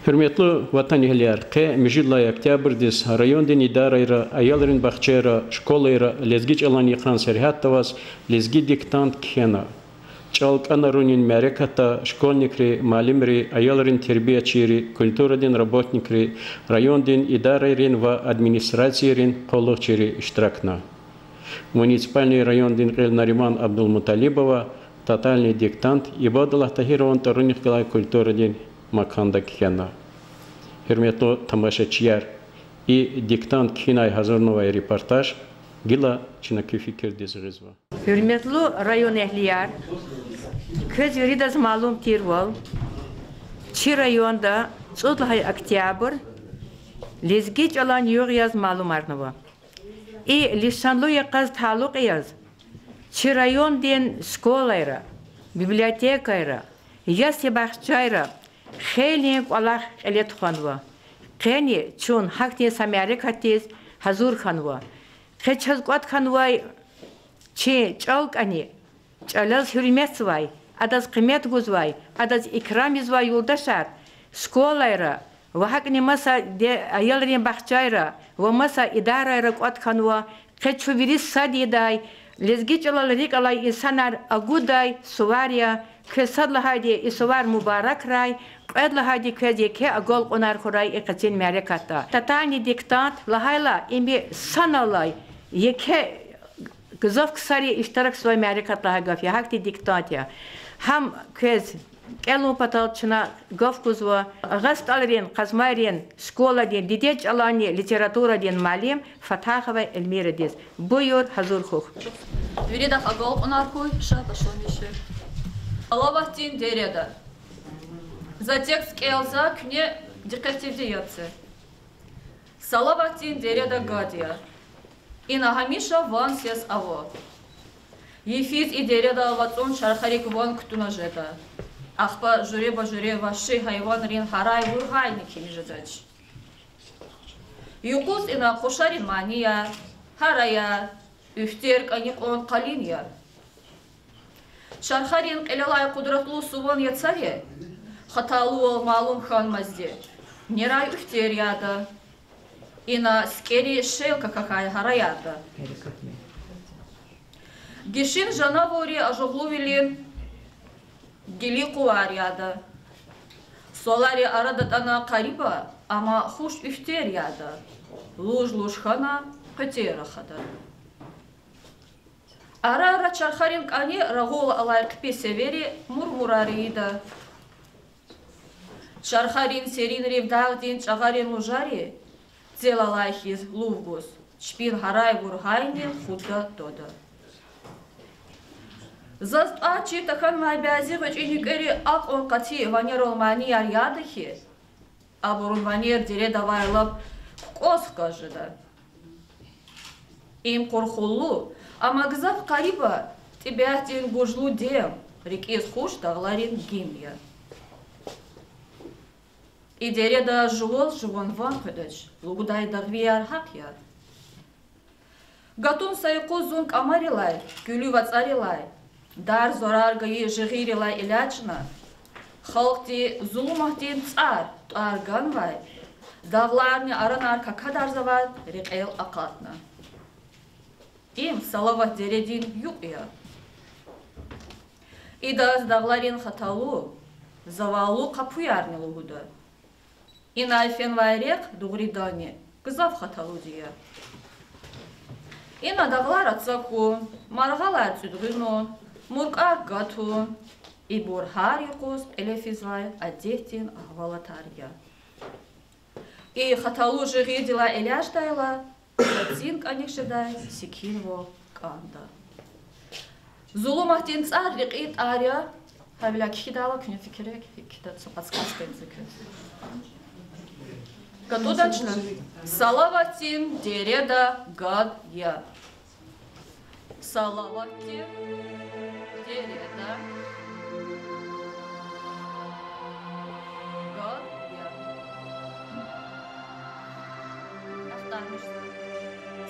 Hürmetli vatan ehliler, Mejidla Oktябрьдес rayondin idarayra, ayalların bahçera, şkolayra, lezgiç alan yıkan serhat tavas, lezgi diktant kena. Çalk anarunin merekata, şkolnikri, malimri, ayalların terbiyatçiri, kültüradin работникри, rayondin idarayrin ve administrasiyerin kolokçiri iştirakna. Муниципальный райондин Эл Нариман Абдулмуталибова, тотальный диктант, Ибадаллах Тахирован Таруних Калай культурадин Маканда Кхена. Hürmetli tamaşaçılar, diktant kinay hazırnova reportaj, gila çinaki fikir dizgizva. Hürmetli rayon ehliler, köz veridas malum tirval, çi rayonda 4 oktyabr, lezgiç alan yok yaz malum arnava. Lisanlı yakaz taluk yaz, çi rayon den skolayra, bibliotekayra, yaz bahçayra, Хелинг Аллах элет ханва. Кени чун хакти самяре катис хазур ханва. Хечаз гот ханвай че чалк ани. Чалаз хюримесвай. Адаз кымет гузвай. Адаз икрамизвай юлдашар. Школайра. Вахакни маса де аялрин бахчайра. Ва маса идарайра гот ханва. Хечу вирис садидай. Лезгич алаларик алай инсанар агудай сувария. Кесадла хайди исувар мубарак рай. Edla haydi kezi ke agol onar koray ekacin merekata. Tatani diktat lahayla imbi sanalay yeke gızaf kısari iştirak soy merekatla hagaf ya hakti diktat ya. Ham kez elu patalçına gaf kuzva gastalerin kazmayrin şkola din dideç alani literatura din malim Fataha ve Elmira diz. Buyur hazır huk. Veridah agol onar koy şa başlamışı. Алаватин дереда. За текст Келза кне декативдеется. Салаватин дереда гадия. И нагамиша ван сес аво. Ефиз и дереда аватон шархарик ван ктунажеда. Ахпа журеба журева ши хайван рин харай вургайни кимижедач. Юкус ина кошарин мания, харая, üfter kanik on kalin ya. Şarxarin qelalay qudratlu suvan yatsari. Хаталу малум хан мазде. Нерай үфтерияда. Ина скери шелка какая гараята. Гишин жанавори ажоглувили гили куарияда. Солари арадатана кариба, ама хуш үфтерияда. Луж хана петера хада. Ара чархарин кани рагул алайк песевери мурмурарида. Шархарин серин ревдагдин чагарин лужари, целалайхиз лувгус, шпин харай вургайни худда дода. Заст ачи тахан майбязи вачиникери ак он кати ванер олмани ярядахи, абурун ванер дире давайлап кос кажыда. Им курхуллу, амагзав кариба тибятин гужлу дем, рекиз хуш тагларин гимья. И дереда живол живон ван ходач, лугудай дагвияр хакьяр. Гатун сайко зунг амарилай, гүлü вацарилай, дар зорар гаи жигирилай илячна, халкти зулумахтин цар, арганвай, давларни аранар какадар завад, рекел акатна. Им салават дередин юкья. И даз давларин хаталу, завалу капуярни лугуда. И на альфенвайрек дугридани, гзав хаталудия. И на давлар ацаку, маргалай цудгину, муркар гату, и бурхарикус элефизлай адехтин ахвалатария. И хаталу жигидила эляштайла, зинк анишедай сикинво канда. Зулумахтин цар рикит ария, хавила кидала кне фикерек, кидат подсказкой зикет. Готовочно. Салаватин дереда гад я. Салаватин дереда гад я. Автомобиль.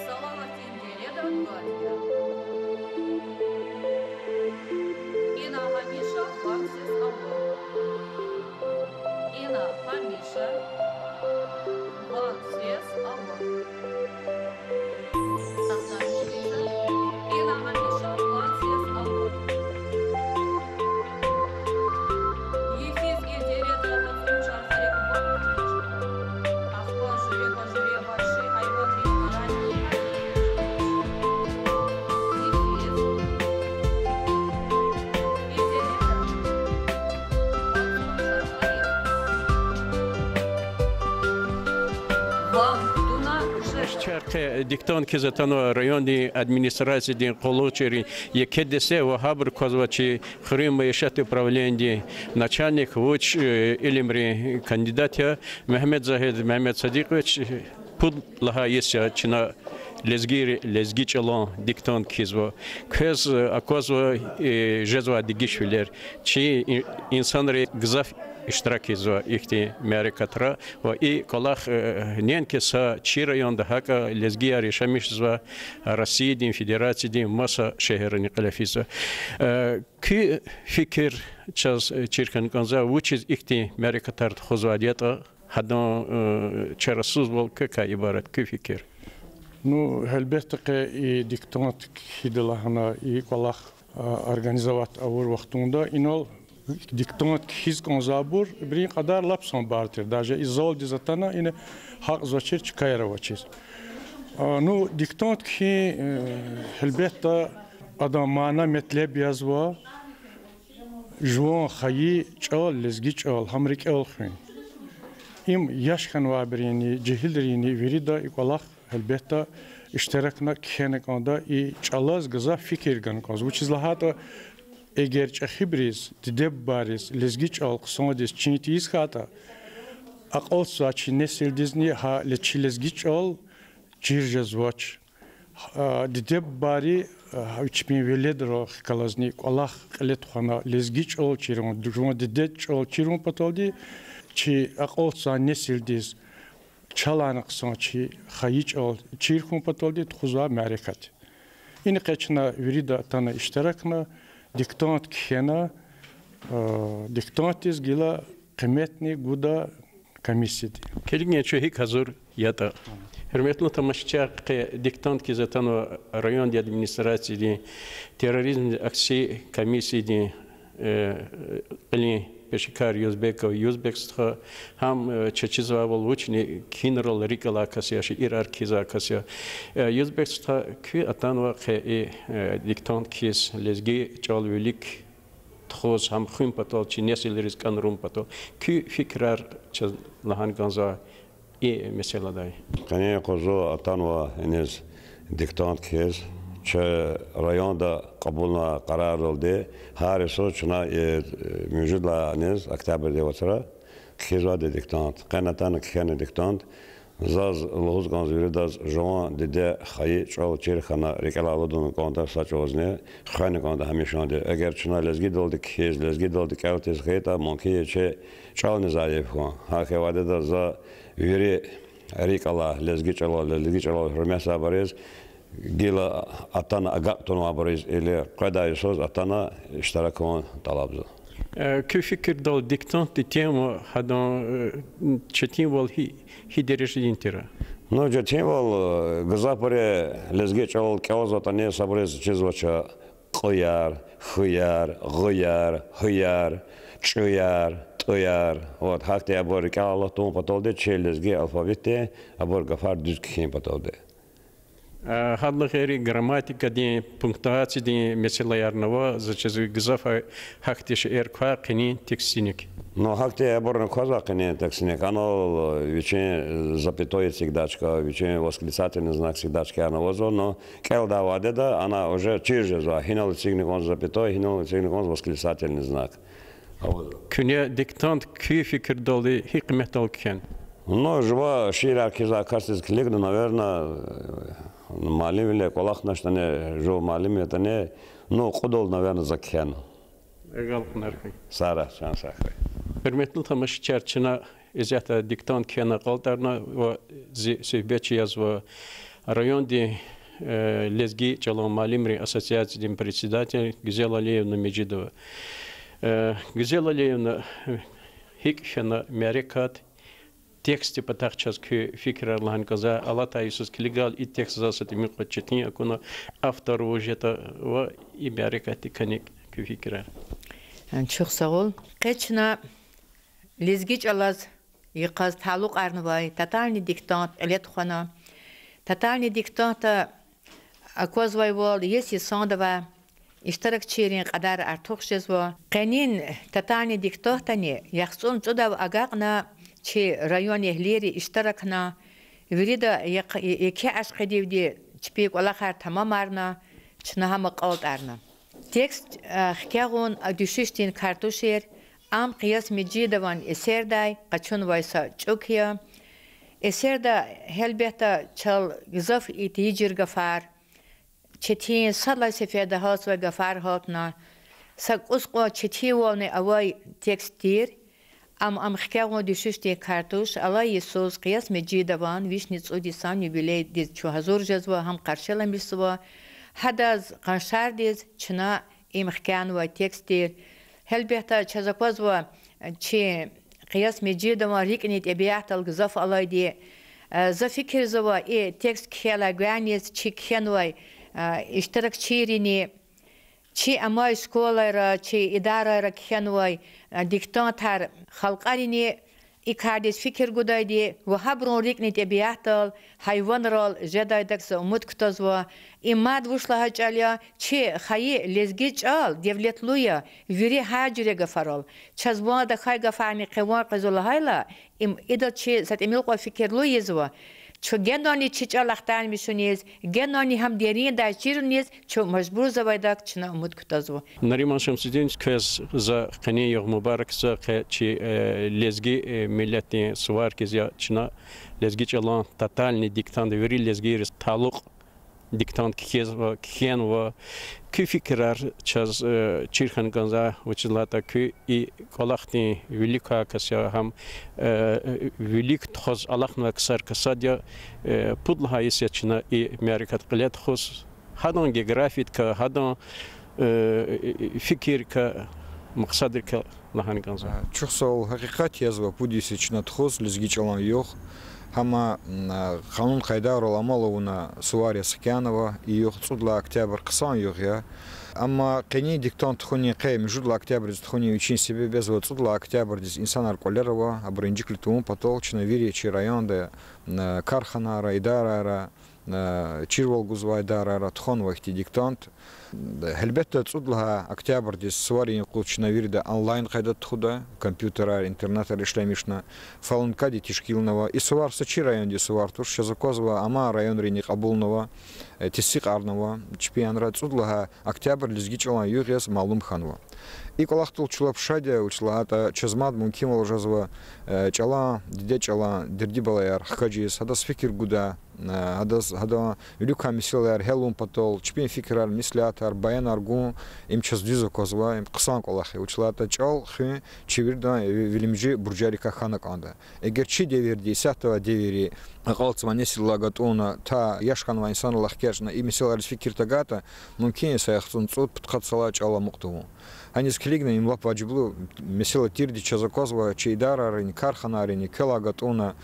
Салаватин дереда гад я. И на Хамиша факсис алло. И на Хамиша диктон кизатано районный администрации дин колочери екедесе ва хабр козвачи хрим маишат управления начальник вуч илимри кандидатя Мехмед Захид Мехмед Садикович пуд лаха еся чина лезги чалон диктон кизво кез аkozва жезва дигишвилер чи инсанри гзаф iştirak ediyor ihti merkatra ve i kolak nenke sa çi rayonda haka lezgiya yaşamış zva Rusya din Federasyası din masa şehrini kalafiz. Ki fikir çaz çirkin kanza uçiz ihti merkatart xozvadiyata hadan çarasız bol ka ibaret ki fikir. Ну, elbette ki diktat hidalahana i kolak organizavat avur vaktunda inol Diktat hiç konzabur bir kadar lapsan barter. Даже izol dizatana yine hak zoçer çıkayra vaçiz. Nu diktat ki elbette adam mana metleb yazva jwan xayi çal lezgi çal hamrik al xin. İm yaşkan vabirini cehilrini verida ikolak elbette iştirakna kenek anda i çalaz gaza fikir gan koz. Bu çizlahata eğer çahibriz, didebbaris, lezgiç al, sonadis, çinitiyiz hata, akol saçı nesil dizni ha leçi lezgiç al, circez vaç, didebbari üçmin veledro kalazni, Allah kalet xana lezgiç al çirun, juma didet al çirun patoldi, çi akol sa nesil diz, çalanık saçı hayiç al, çirun patoldi, txuza merekat. İni kaçına verida tana iştirakna, Diktat kena, diktatız gila kıymetli guda komisyedi. Kelime çöhik hazır yata. Hürmetli tamaşçı diktat ki zaten o rayon administrasyonu terörizm aksi komisyedi ali peşikar Yüzbekistan ham çeçizva volvuçni kinrol rikala kasyaşı irarkiza kasya Yüzbekistan ki atan ve diktat kis lezgi çalvülik thoz ham khum patol çi nesileriz kanrum patol ki fikrar lahan ganza mesela day. Kaniye kozo atan ve henüz diktat kis rayonda qabulna qarar oldu. Her soçuna mevcudla nez Oktyabr devasıra kizade diktant. Kanatan kene diktant. Zaz loz ganzviri daz joan dede xayi çal çerxana rekalalodun konta saçozne xane konta hemşande. Eğer çuna lezgi doldu kiz lezgi doldu kavtes xeta monkiye çe çal nezayev xon. Hakevade da za veri rekala lezgi çala hürmesa bariz Gila atana agatton abariz ile kadar söz atana iştirakon talabzu. Ki fikir dal diktant temo hadan çetin vol hi derece intera. No çetin vol gazapare lezge çal kavaz atane sabariz çizvaça qoyar, xuyar, g'oyar, huyar, çuyar, toyar. Вот hakte abor kala ton patolde çelezge alfabete abor gafar düz kim patolde. Hadlı gayri grammatika diye punktuasyon diye meselelerine var. Zaten gızafa haktiş erkwa kini tekstinik. No hakte abor kaza kini tekstinik. Ano için запятое всегдачка, için восклицательный знак всегдачки она возо, но когда ваде да она уже через за хинал сигник он запятое, хинал сигник он восклицательный знак. Küne diktant ki fikir dolu hikmet olken. Ну, жива шира киза кастис клигна, наверное, малим или колах наштане, жо малим это не, ну, кодол, наверное, закhen. Egal pınarkay. Sara, şansakay. Hürmetli tamaşçılarına izahta diktant kena qaltarna ve sühbetçi yaz ve rayon di lezgi çalan malimri asosiyasyonun председатель Güzel Aliyevna Mecidova. Güzel Aliyevna hikşana merekat тексте потахчас к фикрарлан каза алата Иисус клигал и текст засад ми хочетни акуна автор вожета ва и барекати каник к фикра. Çok sağ ol. Kaçına lezgiç alaz yıkaz taluk arnavay tatalni diktat elet xana tatalni diktata akozvay vol yesi sondava iştirakçilerin kadar artıq jezva qanin tatalni diktatani yaxsun çodav agaqna Çi rayon ehleri iştirakna وريدا يكي عشق ديودي تبيك ولا خير تمام أرنا شنها مقالت أرنا تكست خكاغون دوشيشتين كارتوشير ام قياس مجيدوان اسير داي قچون ويسا چوكيا اسير دا هلبتا چل گزاف ایتیجر گفار چتين صدلا سفيدا هاس و گفار هاتنا سق اسقو چتي وانه اوای تكستير ام خكاغون دوشيشتين كارتوش الله يسوس قياس مجيدوان ويشنيت اوديسان يبيلي ديز 4000 جزوا هم قرشلا ميسوا هداز قنشار ديز چنا ام خكان و تكستير هلبتا چزاقوزوا چي قياس مجيدا وريكنيت ابيعت الغزاف الله دي ذا فكر زوا اي تكست كيلا غانيس چي كينوي اشتراك چيريني چي اما اسكولا را چي اداره را كينوي ديكتاتر خلقاريني إكاديس فكر قدايدي وهابرون ريكنيت ابيعتال حيوان رال جدايدكس امود كتازوا إماد وشلها جاليا چه خاي لزگيج آل ديولت لويا ويري هاجري غفرال چزوا دا خاي غفرني قوان قزول هايلا إدا چه ست اميلقوا فكر لويا زوا چو گندانی چیچ آلختان میشونیز گندانی هم دیرین در چیرونیز چو مجبور زوایداک چنا امود کتازو نریمان شمسیدین که ز قنی یوم مبارک ز چی لزگی ملتی سوار که زیا چنا لزگی چلان تاتالنی دیکتان دوری لزگی تعلق دیکتان کیان و کی فکرار چز چیرخان گنزا و چلاتا کی ای کلاختی ویلیکا کسیا هم ویلیک تخص الله نکسر کسادیا پودلها یسیا چنا ای میارکت قلیت خص هادون جغرافیت که هادون فکر که مقصد که لحن گنزا چخصال حقیقت یزوا پودیسی چنا تخص لزگی چلان یوخ هما قانون قايدار الامالونا سواري سكانوا يوخ صدلا اكتوبر قصان يوغيا اما قني ديكتون تخوني قيم جود اكتوبر تخوني ويشين سبب без صدلا اكتوبر ديس انسان اركولروا ابرنجيك لتوم потол чновири чи район де карханара идара چيرول گوزوای دارا تخون وقتی دیکتانت هلبته صدلها اكتوبر ديس سواري قوچ نوير ده онлайн قايدت خدا كمبيوتر انترنت ريشلميشنا فالن كادي تشكيلنوا и سوار сочи район де сувар тур шазаkozва ама район рини قبولنوا تسيق арнوا чемпионат صدلها октябрь лизгичалан югес малум ханва и колахтул чулапшадя учлата чезмад мумким ложазва чала диде чала дердибалаяр хакаджис хадас фикир гуда هذا يلوكا مثال هلون بطل شبين فكرة مثلات بيان أرجون إم تشديزو كذا إم قصان كلاخي وشلات تجال خي شبيردا ويلمجي برجاري كخانك عنده إجر شيء ديفيردي ساتوا ديفيري قالت ما نسي لاقتونا تا يشكن وإنسان الله خيرنا إم مثال الفكر تجاتا ممكن يسيختون صوت بتقط صلاة على مقتوم они склигна им лап ваджиблу месила тирди чазаkozва чейдара рин кархана рин келагатона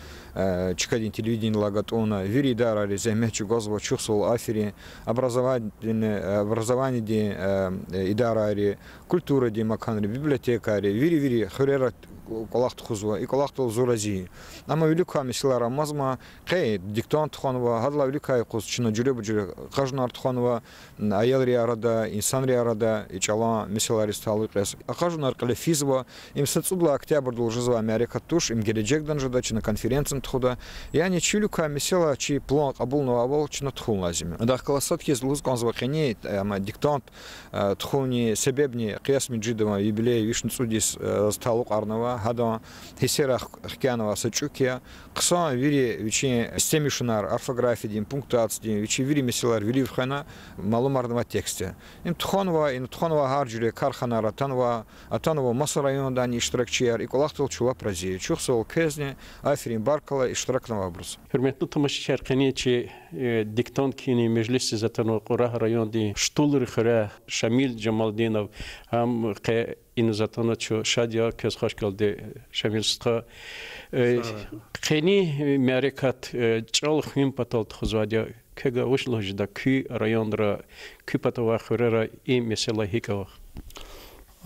чикадин телевидение лагатона виридара реземечу гозва чухсул афери образование ди идарари культура ди маканри библиотекари вири хурера колахт хузва и колахт зурази ама велика месила рамазма кей диктант ханва хадла велика кус чина жуле бужуре кажнар ханва аял риарада инсан риарада ичала месила ристалыкес акажнар калефизва им сацудла октябрь должызва Америка туш им геледжек данжада чина конференция тхуда яни чулюка месила чи план кабулного авол чина тхул лазиме да классатки злуз конзва кени ама диктант тхуни себебни қияс миджидова юбилей вишнцудис сталук арнава هذا هسيرة خكانوا سجوكيا قصان ويري ويشين استميشنار орфография دين пунктуация دين ويشي ويري مثالار ويري вхана маломардова тексте им тхонова харджуле карханара атанова маса районда не иштиракчиер и колахтыл чула прази чухсол кезне африн баркала иштиракного образ hürmetli tamaşaçılar qaniyçi diktant kini meclisi zaten Qurah rayonda Штулер Хра Шамил Джамалдинов ham این زاتنا چو شادیا کس خوش کلده شامل ستا خنی مرکات چال خیم پتال تخزوادیا که گوش لحجدا کی رایان را کی پتوا خوره را این مثلا هیکوا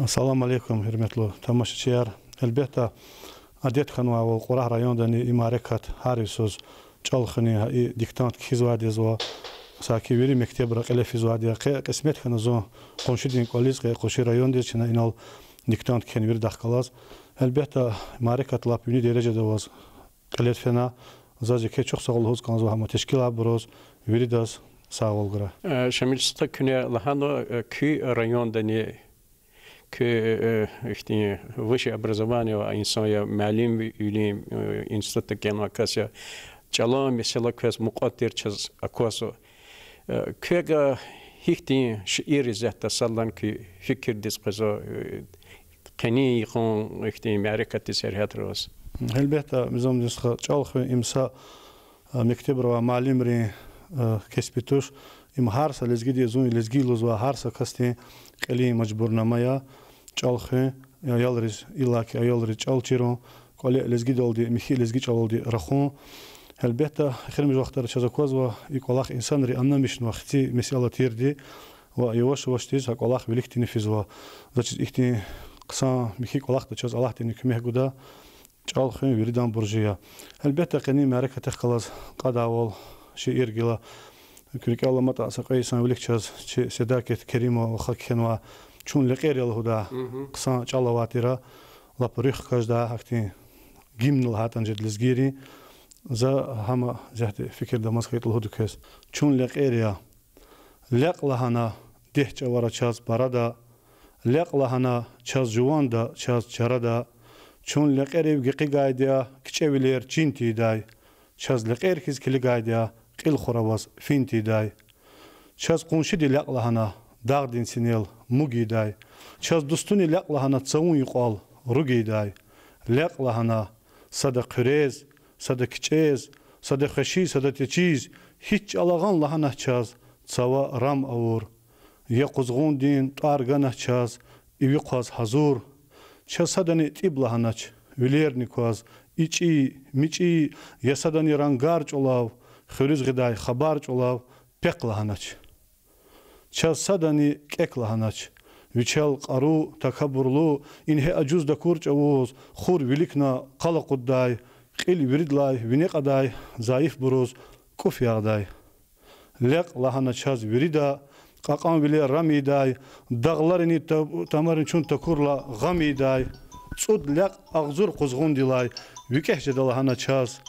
السلام علیکم hürmetli tamaşaçılar elbette adet خانوا و قراه رایان دنی مرکات هر سوز چال خنی دیکتانت خزوادیا زوا ساکی وری مکتب را قلفی زوادیا قسمت خنزو قنشدین کالیز قشی رایان دیز چنا اینال دیکتانت کنی وری داخلاز البته مرکات لابینی درجه دواز قلت فنا زاجي çok sağ oluz kanzo hama teşkilat bros veridas sağ ol gra. Şamilsta küne lahano kü rayonda ne que işte высшее образование инсоя معلم юлим института генвакасия чалом mesela квес муqatir чаз аквасо кега хихти şiir zahta sallan ki fikir disqazo qani yqon işte معركة serhatros Elbette bizim disqa çalxı imsa mekteb ve معلم ri kesbituş im harsa lezgidi zun lezgilos ve harsa kasti qali majburnamaya çalxı yalriz illaki yalriz çalçiro qali lezgidi oldu mixi lezgi oldu raxun elbette xirmi vaqtlar çazakoz ve ikolaq insan ri anlamış vaqti mesela tirdi ve yavaş yavaş tiz ikolaq bilikti nifiz ve zaçiz ihti qısa mixi ikolaq da çaz Allah dini kümeh guda çalxı viridan burjuya elbette qani maraka xalas qadavol şiir gila كريك الله متى سقي سان ولكشاز سداكت كريمه وخكنوا چون لغير الهدى قصا الله واترا لا بريخ كجدا حكتي جيمنل هاتن جد لزغيري za hama zahte fikir de maskayt الهدى كيس چون لغير يا لق لهنا ده چوارا چاز barada لق لهنا چاز جوان da چاز چردا چون لغير گقي گايديا كچويلر چينتي داي چاز لغير كيز كلي گايديا قيل خرواز فينتي داي چاز قونشي دي لقلهنا داغدين سينيل موغي داي چاز دوستوني لقلهنا تصون يقال روغي داي لقلهنا صدا قريز صدا كچيز صدا خشي صدا تچيز هيچ alağan lahana çaz tsava ram avur ya quzğun din targana çaz ivi qaz hazur çasadani tiblahanaç ülerni qaz içi miçi yasadani rangar olav خريز غداي خبر جولاو بقلا هناش چا صدني كقلا هناش ويشال قرو تكبرلو إن هي أجوز دكور جوز خور ولكنا قلق قداي قيل وردلاي ونق قداي زايف بروز كوفي قداي لق لهنا چاز وردا قاقام بلي رمي داي دغلرني تمرن چون تكورلا غمي داي صد لق أغزور قزغون ديلاي وكح جدلهنا چاز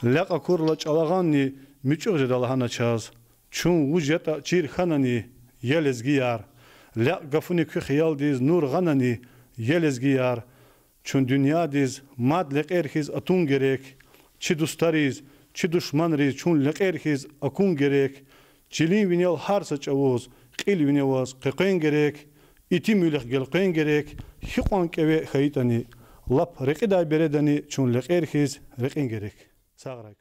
لق أكورلا چالغاني ميچوغ جدلهنا چاز چون وجتا چير خانني يلزگيار لق گفوني كو خيال ديز نور غنني يلزگيار چون dünya diz mad leqerhiz atun gerek çi dostariz çi düşmanriz çun leqerhiz akun gerek çilin vinel harsa çavoz qil vinevaz qaqen gerek itimülih gelqen gerek hiqan keve khaytani lap reqida beredani çun leqerhiz reqen gerek sağrak